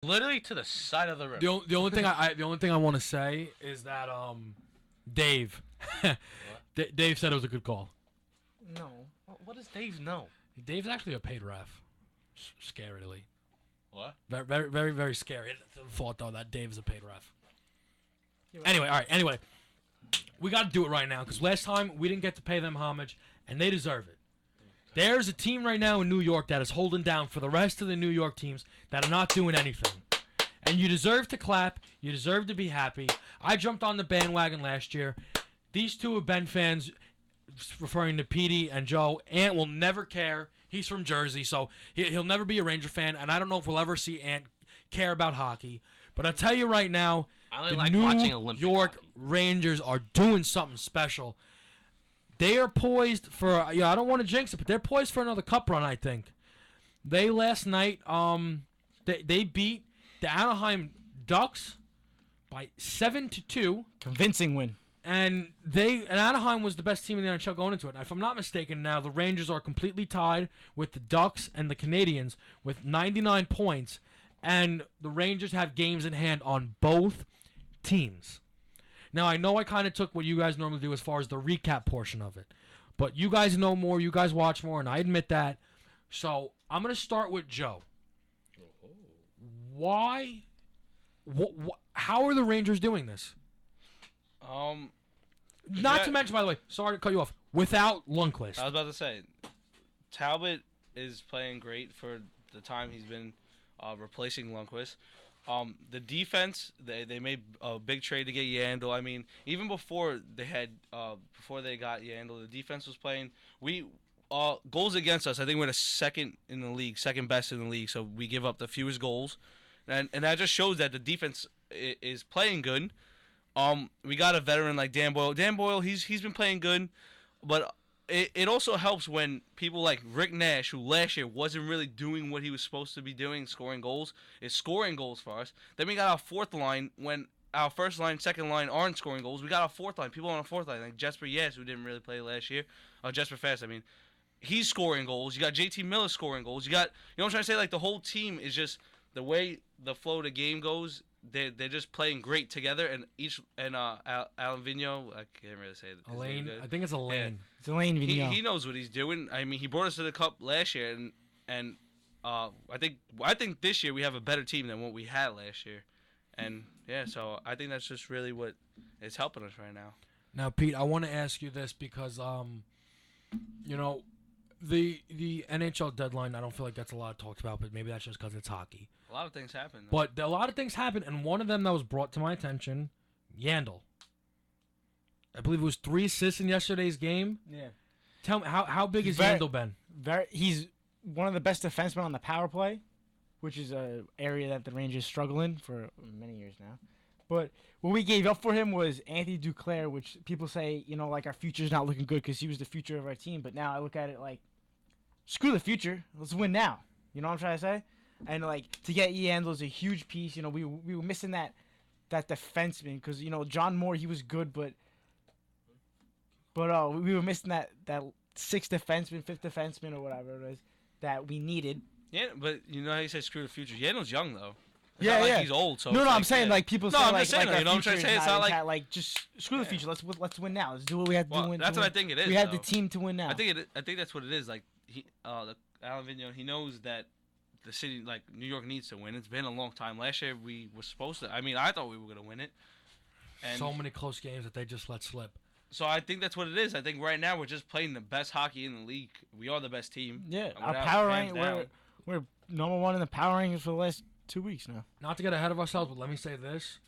Literally to the side of the river. The only thing I want to say is that Dave, Dave said it was a good call. No. What does Dave know? Dave's actually a paid ref. Scarily. What? Very, very, very, very scary. The thought though that Dave is a paid ref. Anyway, all right. Anyway, we got to do it right now because last time we didn't get to pay them homage, and they deserve it. There's a team right now in New York that is holding down for the rest of the New York teams that are not doing anything. And you deserve to clap. You deserve to be happy. I jumped on the bandwagon last year. These two have been fans, referring to Petey and Joe. Ant will never care. He's from Jersey, so he'll never be a Ranger fan. And I don't know if we'll ever see Ant care about hockey. But I'll tell you right now, I the like New watching Olympic York hockey. Rangers are doing something special. They are poised for, I don't want to jinx it, but they're poised for another cup run, I think. They last night, they beat the Anaheim Ducks by 7-2. Convincing win. And Anaheim was the best team in the NHL going into it. If I'm not mistaken now, the Rangers are completely tied with the Ducks and the Canadiens with 99 points. And the Rangers have games in hand on both teams. Now, I know I kind of took what you guys normally do as far as the recap portion of it. But you guys know more, you guys watch more, and I admit that. So, I'm going to start with Joe. Why? How are the Rangers doing this? Not to mention, by the way, sorry to cut you off, without Lundqvist. I was about to say, Talbot is playing great for the time he's been replacing Lundqvist. The defense, they made a big trade to get Yandel. I mean, even before they got Yandel, the defense was playing. Goals against us, I think we're the second in the league, second best in the league. So we give up the fewest goals, and that just shows that the defense is playing good. We got a veteran like Dan Boyle. Dan Boyle, he's been playing good, but it also helps when people like Rick Nash, who last year wasn't really doing what he was supposed to be doing, scoring goals, is scoring goals for us. Then we got our fourth line when our first line, second line aren't scoring goals. We got our fourth line, people on our fourth line, like Jesper Yes, who didn't really play last year. Jesper Fast, I mean. He's scoring goals. You got JT Miller scoring goals. You got, what I'm trying to say? Like, the whole team is just, the way the flow of the game goes, they're just playing great together. And Alan Vigneault, I can't really say it. Elaine, I think it's Elaine. Yeah. It's Elaine Vigneault. He knows what he's doing. I mean, he brought us to the cup last year, and I think this year we have a better team than what we had last year. And, yeah, so I think that's just really what is helping us right now. Now, Pete, I want to ask you this because, the NHL deadline, I don't feel like that's a lot talked about, but maybe that's just because it's hockey. A lot of things happen. But a lot of things happen, and one of them that was brought to my attention, Yandel. I believe it was 3 assists in yesterday's game. Yeah. Tell me, how big has Very- Yandel been? He's one of the best defensemen on the power play, which is an area that the Rangers struggle in for many years now. But what we gave up for him was Anthony Duclair, which people say, like our future's not looking good because he was the future of our team. But now I look at it like, screw the future. Let's win now. You know what I'm trying to say? And, to get Yandel is a huge piece. We were missing that defenseman because, John Moore, he was good, but we were missing that sixth defenseman, fifth defenseman, or whatever it is that we needed. Yeah, but you know how you say screw the future? Yandel's young, though. It's Yeah, not like yeah. he's old. So No, it's I'm like, saying yeah. people No, say I'm like, just saying, our you know what I'm trying to future say? is It's not intact, like just screw the Yeah. future. Let's win now. Let's do what we have to Well, win. that's to what I win. think it is. We have though. the team to win now. I think that's what it is. Like Alan Vigneault, he knows that the city, like New York, needs to win. It's been a long time. Last year we were supposed to. I mean, I thought we were gonna win it. And So many close games that they just let slip. So I think that's what it is. I think right now we're just playing the best hockey in the league. We are the best team. Yeah, our Without power hands rank. down. We're number one in the power rankings for the last 2 weeks now. Not to get ahead of ourselves, but let me say this.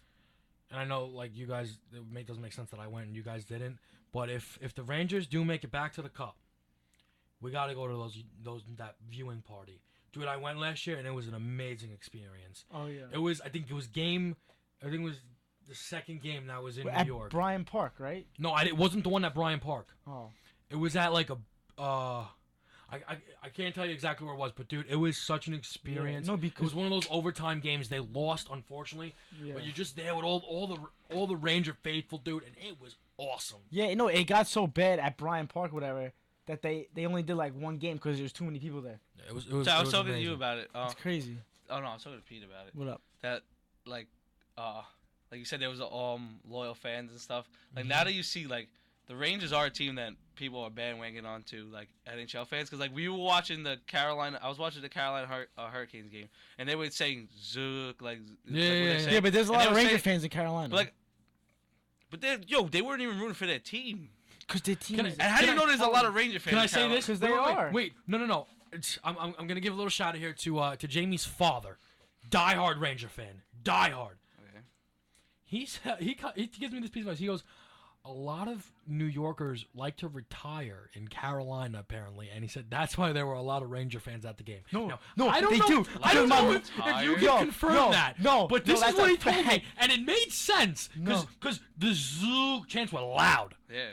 And I know, you guys, it doesn't make sense that I went and you guys didn't. But if the Rangers do make it back to the Cup, we got to go to that viewing party. Dude, I went last year and it was an amazing experience. Oh yeah. I think it was the second game that was in At New York. Bryant Park, right? No, it wasn't the one at Bryant Park. Oh. It was at I can't tell you exactly where it was, but dude, it was such an experience. Yeah, no, it because was one of those overtime games. They lost, unfortunately, yeah. but you're just there with all the Ranger faithful, dude, and it was awesome. Yeah, no, it got so bad at Bryant Park, whatever, that they only did one game because there was too many people there. It was So I was talking to amazing. you about it. It's crazy. Oh no, I was talking to Pete about it. What up? That like you said, there was loyal fans and stuff. Like now that you see like the Rangers are a team that people are bandwagoning onto, like NHL fans, because like we were watching I was watching the Carolina Hurricanes game, and they were saying Zook, like Yeah, but there's a lot of Ranger fans in Carolina. But they weren't even rooting for their team. Because their team is... And how do you know there's a lot of Ranger fans? Can I in say Carolina? this? Because they are. Wait, no. I'm gonna give a little shout out here to Jamie's father, diehard Ranger fan, diehard. Okay. He gives me this piece of advice. He goes, a lot of New Yorkers like to retire in Carolina, apparently, and he said that's why there were a lot of Ranger fans at the game. No, I don't they know. do. I don't know if you can No, confirm no, that. no, but no, this is that's what a he told me, fact. and it made sense because the Zook chants were loud. Yeah.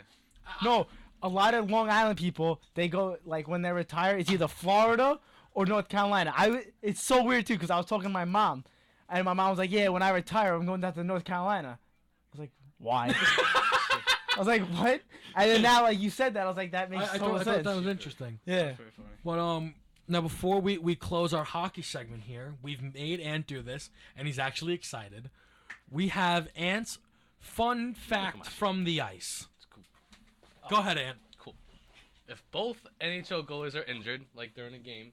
No, a lot of Long Island people, they go, like, when they retire, it's either Florida or North Carolina. It's so weird, too, because I was talking to my mom, and my mom was like, yeah, when I retire, I'm going down to North Carolina. I was like, why? I was like, what? And then now, like, you said that, I was like, that makes I total thought sense. that was interesting. Yeah. That's very funny. But now before we close our hockey segment here, we've made Ant do this, and he's actually excited. We have Ant's fun fact from the ice. It's cool. Go ahead, Ant. Cool. If both NHL goalies are injured, like during a game,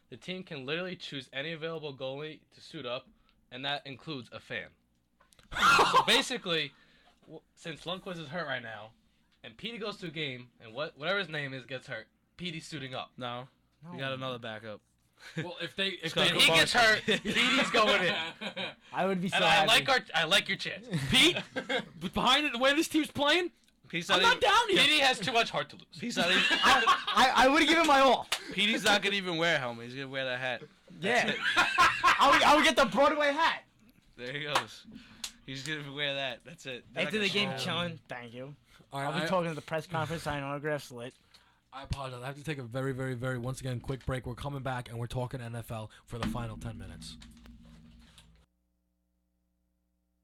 the team can literally choose any available goalie to suit up, and that includes a fan. So basically, since Lundqvist is hurt right now, and Petey goes to a game, and whatever his name is gets hurt, Petey's suiting up. No. We got another backup. Well, if When they he gets hurt, Petey's going in. I would be so And happy. I like your chance. Pete, behind it, the way this team's playing, Pete's I'm not down yet. Petey has too much heart to lose. Pete's not even, I would have given my all. Petey's not gonna even wear a helmet. He's gonna wear that hat. Yeah. I would get the Broadway hat. There he goes. He's gonna wear that. That's it. They're After not the gonna game, show him. chilling. Thank you. All I'll right, be talking to the press conference, signing autographs, lit. I apologize. I have to take a very, very, very, once again, quick break. We're coming back, and we're talking NFL for the final 10 minutes.